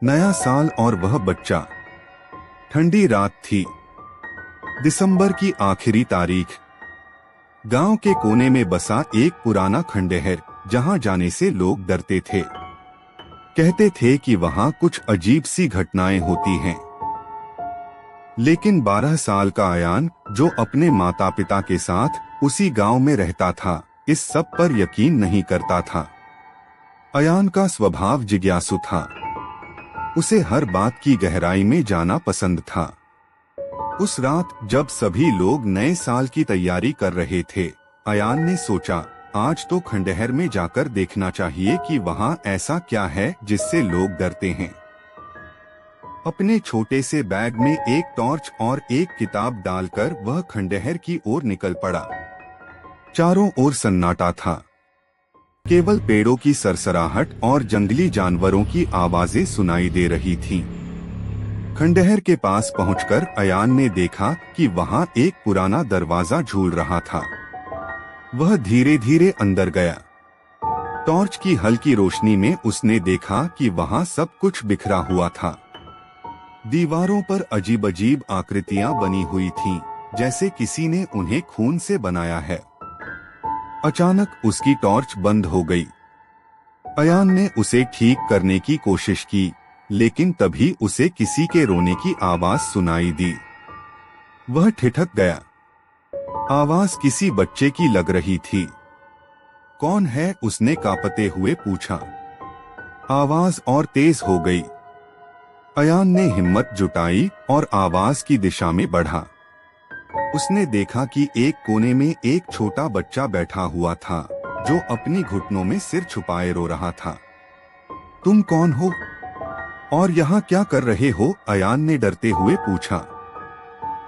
नया साल और वह बच्चा। ठंडी रात थी, दिसंबर की आखिरी तारीख। गांव के कोने में बसा एक पुराना खंडहर, जहां जाने से लोग डरते थे। कहते थे कि वहां कुछ अजीब सी घटनाएं होती हैं। लेकिन 12 साल का अयान, जो अपने माता पिता के साथ उसी गांव में रहता था, इस सब पर यकीन नहीं करता था। अयान का स्वभाव जिज्ञासु था। उसे हर बात की गहराई में जाना पसंद था। उस रात जब सभी लोग नए साल की तैयारी कर रहे थे, अयान ने सोचा, आज तो खंडहर में जाकर देखना चाहिए कि वहां ऐसा क्या है जिससे लोग डरते हैं। अपने छोटे से बैग में एक टॉर्च और एक किताब डालकर वह खंडहर की ओर निकल पड़ा। चारों ओर सन्नाटा था। केवल पेड़ों की सरसराहट और जंगली जानवरों की आवाजें सुनाई दे रही थीं। खंडहर के पास पहुंचकर अयान ने देखा कि वहां एक पुराना दरवाजा झूल रहा था। वह धीरे धीरे अंदर गया। टॉर्च की हल्की रोशनी में उसने देखा कि वहां सब कुछ बिखरा हुआ था। दीवारों पर अजीब अजीब आकृतियां बनी हुई थीं, जैसे किसी ने उन्हें खून से बनाया है। अचानक उसकी टॉर्च बंद हो गई। अयान ने उसे ठीक करने की कोशिश की, लेकिन तभी उसे किसी के रोने की आवाज सुनाई दी। वह ठिठक गया। आवाज किसी बच्चे की लग रही थी। कौन है? उसने कांपते हुए पूछा। आवाज और तेज हो गई। अयान ने हिम्मत जुटाई और आवाज की दिशा में बढ़ा। उसने देखा कि एक कोने में एक छोटा बच्चा बैठा हुआ था, जो अपनी घुटनों में सिर छुपाए रो रहा था। तुम कौन हो और यहाँ क्या कर रहे हो? अयान ने डरते हुए पूछा।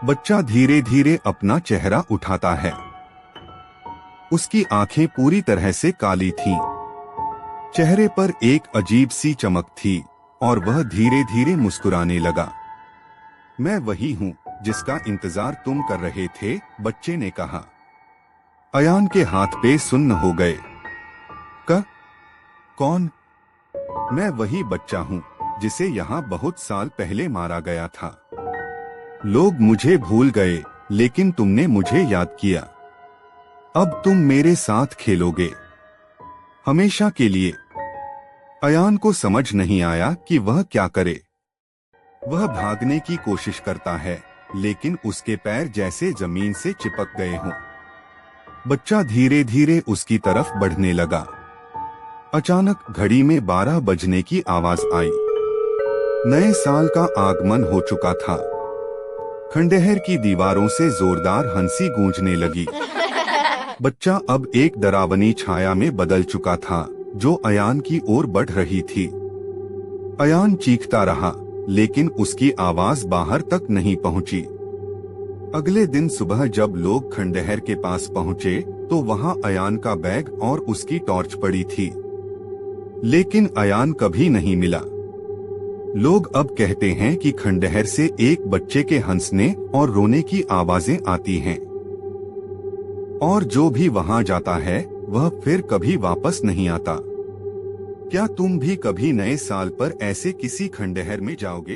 बच्चा धीरे धीरे अपना चेहरा उठाता है। उसकी आंखें पूरी तरह से काली थीं। चेहरे पर एक अजीब सी चमक थी और वह धीरे धीरे मुस्कुराने लगा। मैं वही हूँ जिसका इंतजार तुम कर रहे थे, बच्चे ने कहा। अयान के हाथ पे सुन्न हो गए। कौन? मैं वही बच्चा हूँ जिसे यहाँ बहुत साल पहले मारा गया था। लोग मुझे भूल गए, लेकिन तुमने मुझे याद किया। अब तुम मेरे साथ खेलोगे, हमेशा के लिए। अयान को समझ नहीं आया कि वह क्या करे। वह भागने की कोशिश करता है, लेकिन उसके पैर जैसे जमीन से चिपक गए हों। बच्चा धीरे धीरे उसकी तरफ बढ़ने लगा। अचानक घड़ी में 12 बजने की आवाज आई। नए साल का आगमन हो चुका था। खंडहर की दीवारों से जोरदार हंसी गूंजने लगी। बच्चा अब एक डरावनी छाया में बदल चुका था, जो अयान की ओर बढ़ रही थी। अयान चीखता रहा, लेकिन उसकी आवाज बाहर तक नहीं पहुंची। अगले दिन सुबह जब लोग खंडहर के पास पहुंचे, तो वहां अयान का बैग और उसकी टॉर्च पड़ी थी। लेकिन अयान कभी नहीं मिला। लोग अब कहते हैं कि खंडहर से एक बच्चे के हंसने और रोने की आवाजें आती हैं, और जो भी वहां जाता है वह फिर कभी वापस नहीं आता। क्या तुम भी कभी नए साल पर ऐसे किसी खंडहर में जाओगे?